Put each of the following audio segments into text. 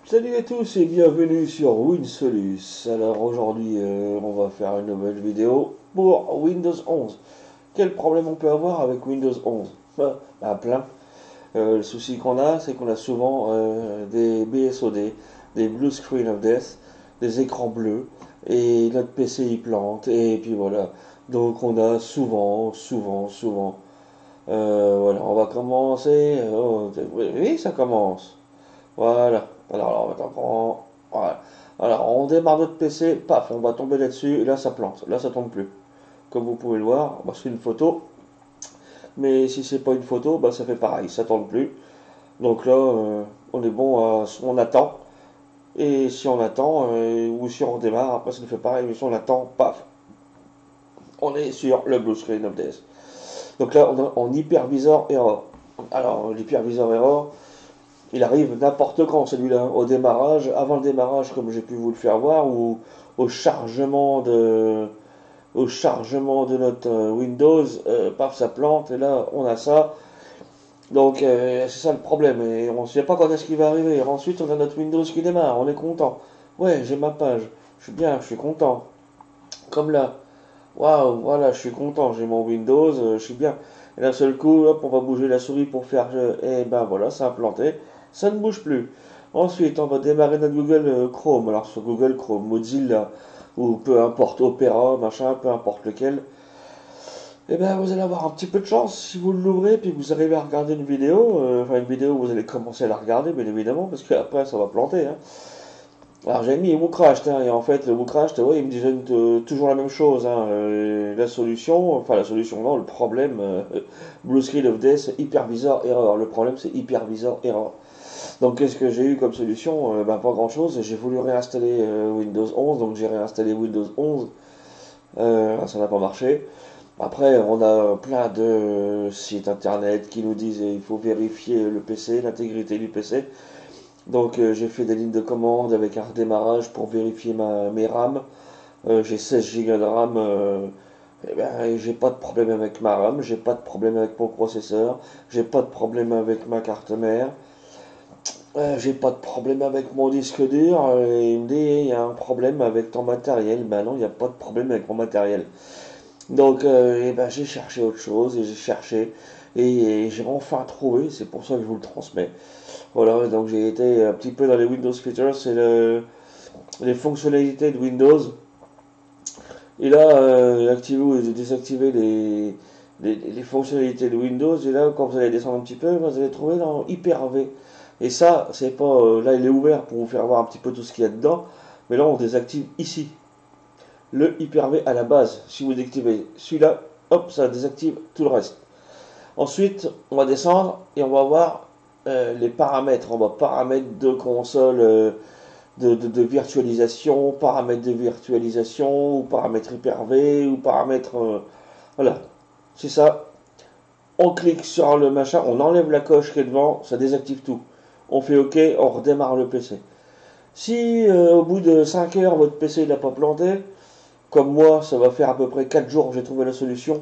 Salut à tous et bienvenue sur WinSolus. Alors aujourd'hui, on va faire une nouvelle vidéo pour Windows 11. Quel problème on peut avoir avec Windows 11? Plein. Le souci qu'on a, c'est qu'on a souvent des BSOD, des Blue Screen of Death, des écrans bleus, et notre PC il plante, et puis voilà. Donc on a souvent. Voilà, on va commencer. Oui, oui, ça commence. Voilà. Alors, attends, voilà. Alors, on démarre notre PC, paf, on va tomber là-dessus, et là, ça plante. Là, ça tombe plus. Comme vous pouvez le voir, bah, c'est une photo. Mais si c'est pas une photo, bah, ça fait pareil, ça tourne plus. Donc là, on est bon, on attend. Et si on attend, ou si on redémarre, après, ça nous fait pareil. Mais si on attend, paf, on est sur le Blue Screen of Death. Donc là, on est en hypervisor error. Alors, l'hypervisor error, il arrive n'importe quand celui-là, au démarrage, avant le démarrage comme j'ai pu vous le faire voir, ou au chargement de, au chargement de notre Windows, paf ça plante, et là on a ça. Donc c'est ça le problème, et on ne sait pas quand est-ce qu'il va arriver. Ensuite on a notre Windows qui démarre, on est content. Ouais, j'ai ma page, je suis bien, je suis content. Comme là, waouh, voilà, je suis content, j'ai mon Windows, je suis bien. Et d'un seul coup, hop, on va bouger la souris pour faire, et ben voilà, ça a planté, ça ne bouge plus. Ensuite, on va démarrer notre Google Chrome, alors sur Google Chrome, Mozilla, ou peu importe, Opera, machin, peu importe lequel. Et ben vous allez avoir un petit peu de chance si vous l'ouvrez, puis vous arrivez à regarder une vidéo, enfin une vidéo, vous allez commencer à la regarder, bien évidemment, parce qu'après ça va planter, hein. Alors j'ai mis WoCrashed, hein, et en fait le WoCrashed, ouais, il me disait toujours la même chose, hein, la solution non, le problème, Blue Screen of Death, hypervisor error. Le problème c'est hypervisor error. Donc qu'est-ce que j'ai eu comme solution? Pas grand chose, j'ai voulu réinstaller Windows 11, donc j'ai réinstallé Windows 11, ça n'a pas marché. Après on a plein de sites internet qui nous disent il faut vérifier le PC, l'intégrité du PC. Donc j'ai fait des lignes de commande avec un redémarrage pour vérifier mes RAM. J'ai 16 Go de RAM. J'ai pas de problème avec ma RAM, j'ai pas de problème avec mon processeur, j'ai pas de problème avec ma carte mère, j'ai pas de problème avec mon disque dur. Et il me dit il y a un problème avec ton matériel. Ben non, il n'y a pas de problème avec mon matériel. Donc j'ai cherché autre chose et j'ai cherché et j'ai enfin trouvé. C'est pour ça que je vous le transmets. Voilà, donc j'ai été un petit peu dans les Windows Features, c'est les fonctionnalités de Windows. Et là, activer ou désactiver les fonctionnalités de Windows. Et là, quand vous allez descendre un petit peu, vous allez trouver dans Hyper-V. Et ça, c'est pas. Là, il est ouvert pour vous faire voir un petit peu tout ce qu'il y a dedans. Mais là, on désactive ici. Le Hyper-V à la base. Si vous désactivez celui-là, hop, ça désactive tout le reste. Ensuite, on va descendre et on va voir les paramètres. On va paramètres de console, de virtualisation, paramètres de virtualisation, ou paramètres Hyper-V, ou paramètres. Voilà, c'est ça. On clique sur le machin, on enlève la coche qui est devant, ça désactive tout. On fait OK, on redémarre le PC. Si au bout de 5 heures, votre PC n'a pas planté, comme moi, ça va faire à peu près 4 jours que j'ai trouvé la solution.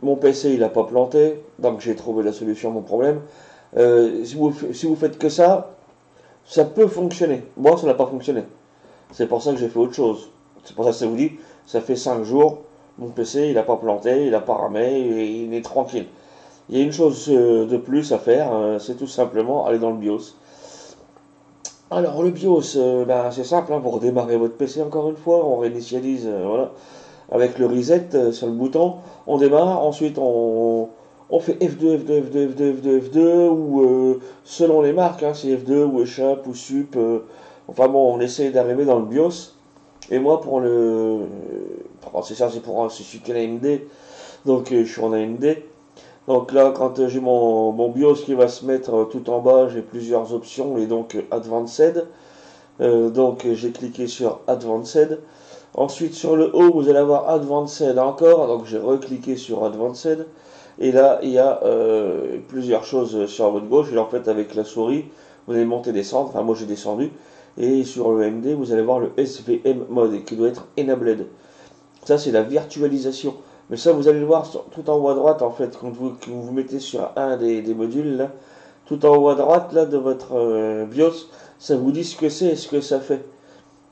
Mon PC, il n'a pas planté, donc j'ai trouvé la solution à mon problème. Si vous faites que ça peut fonctionner. Moi, ça n'a pas fonctionné. C'est pour ça que j'ai fait autre chose. C'est pour ça que ça vous dit, ça fait 5 jours, mon PC, il n'a pas planté, il n'a pas ramé, il est tranquille. Il y a une chose de plus à faire, c'est tout simplement aller dans le BIOS. Alors le BIOS, c'est simple, hein, vous redémarrez votre PC encore une fois, on réinitialise, voilà, avec le reset sur le bouton, on démarre, ensuite on fait F2, F2, F2, F2, F2, F2, ou selon les marques, hein, c'est F2 ou Echap ou Sup, enfin bon, on essaie d'arriver dans le BIOS. Et moi pour c'est ça, c'est celui qui est AMD, donc je suis en AMD. Donc là, quand j'ai mon BIOS qui va se mettre tout en bas, j'ai plusieurs options et donc Advanced. Donc j'ai cliqué sur Advanced. Ensuite sur le haut, vous allez avoir Advanced encore. Donc j'ai recliqué sur Advanced. Et là, il y a plusieurs choses sur votre gauche. Et en fait, avec la souris, vous allez monter, descendre. Enfin, moi j'ai descendu. Et sur le MD, vous allez voir le SVM mode qui doit être enabled. Ça, c'est la virtualisation. Mais ça, vous allez le voir tout en haut à droite, en fait, quand vous mettez sur un des modules, là, tout en haut à droite, là, de votre BIOS, ça vous dit ce que c'est et ce que ça fait.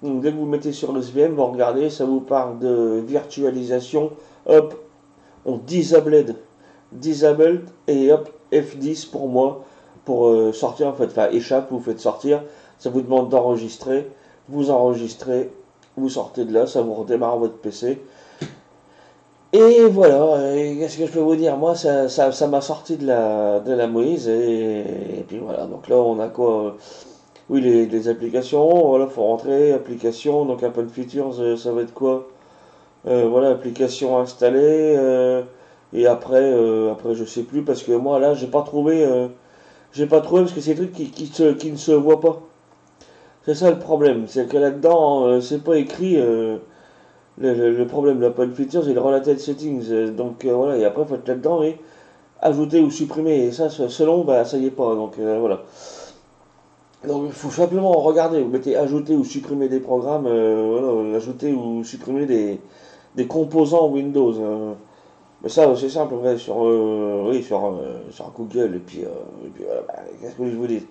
Donc, dès que vous mettez sur le SVM, vous regardez, ça vous parle de virtualisation, hop, on disabled et hop, F10 pour moi, pour sortir en fait, enfin échappe, vous faites sortir, ça vous demande d'enregistrer, vous enregistrez, vous sortez de là, ça vous redémarre votre PC. Et voilà, qu'est-ce que je peux vous dire? Moi, ça m'a sorti de la Moïse, et puis voilà, donc là, on a quoi? Oui, les applications, voilà, faut rentrer, applications, donc Apple Features, ça va être quoi? Voilà, application installée, et après, après, je sais plus, parce que moi, là, j'ai pas trouvé, parce que c'est des trucs qui ne se voient pas. C'est ça le problème, c'est que là-dedans, c'est pas écrit, le problème de l'Apple Features, c'est le Related Settings. Donc voilà, et après, il faut être là-dedans et ajouter ou supprimer. Et ça, selon, bah, ça y est pas. Donc voilà. Donc il faut simplement regarder. Vous mettez ajouter ou supprimer des programmes. Voilà, ajouter ou supprimer des composants Windows. Mais ça, c'est simple, ouais, oui, sur Google. Et puis voilà, bah, qu'est-ce que je vous dis?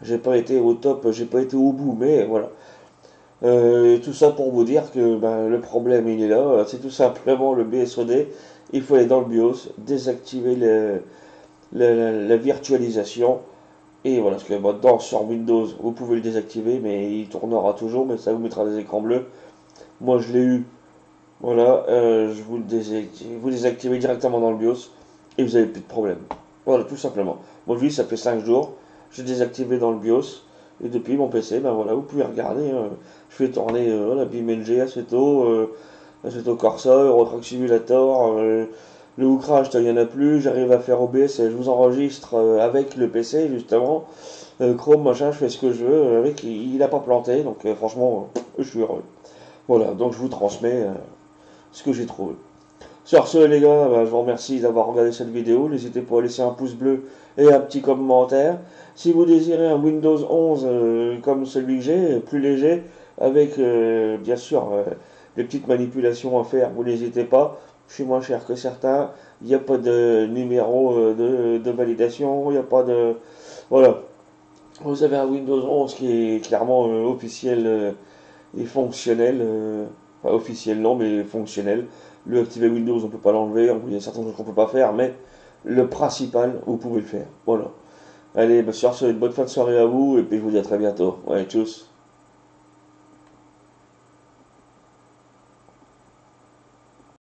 J'ai pas été au top, j'ai pas été au bout, mais voilà. Tout ça pour vous dire que ben, le problème il est là, c'est tout simplement le BSOD. Il faut aller dans le BIOS, désactiver la virtualisation. Et voilà, parce que maintenant sur Windows, vous pouvez le désactiver, mais il tournera toujours, mais ça vous mettra des écrans bleus. Moi je l'ai eu, voilà, je vous vous désactivez directement dans le BIOS et vous n'avez plus de problème. Voilà, tout simplement. Moi je dis, ça fait 5 jours, j'ai désactivé dans le BIOS, et depuis mon PC, ben voilà, vous pouvez regarder. Je fais tourner la BeamNG, Assetto Corsa, Eurotrack Simulator, le Woocraft, il n'y en a plus, j'arrive à faire OBS, je vous enregistre avec le PC justement. Chrome, machin, je fais ce que je veux, avec, il n'a pas planté, donc franchement, je suis heureux. Voilà, donc je vous transmets ce que j'ai trouvé. Sur ce, les gars, bah, je vous remercie d'avoir regardé cette vidéo. N'hésitez pas à laisser un pouce bleu et un petit commentaire. Si vous désirez un Windows 11 comme celui que j'ai, plus léger, avec bien sûr des petites manipulations à faire, vous n'hésitez pas. Je suis moins cher que certains. Il n'y a pas de numéro de validation. Il n'y a pas de. Voilà. Vous avez un Windows 11 qui est clairement officiel et fonctionnel. Pas officiel non, mais fonctionnel. Le activer Windows, on ne peut pas l'enlever. Il y a certaines choses qu'on ne peut pas faire, mais le principal, vous pouvez le faire. Voilà. Allez, bah, sur ce, une bonne fin de soirée à vous, et puis je vous dis à très bientôt. Ouais, tchuss.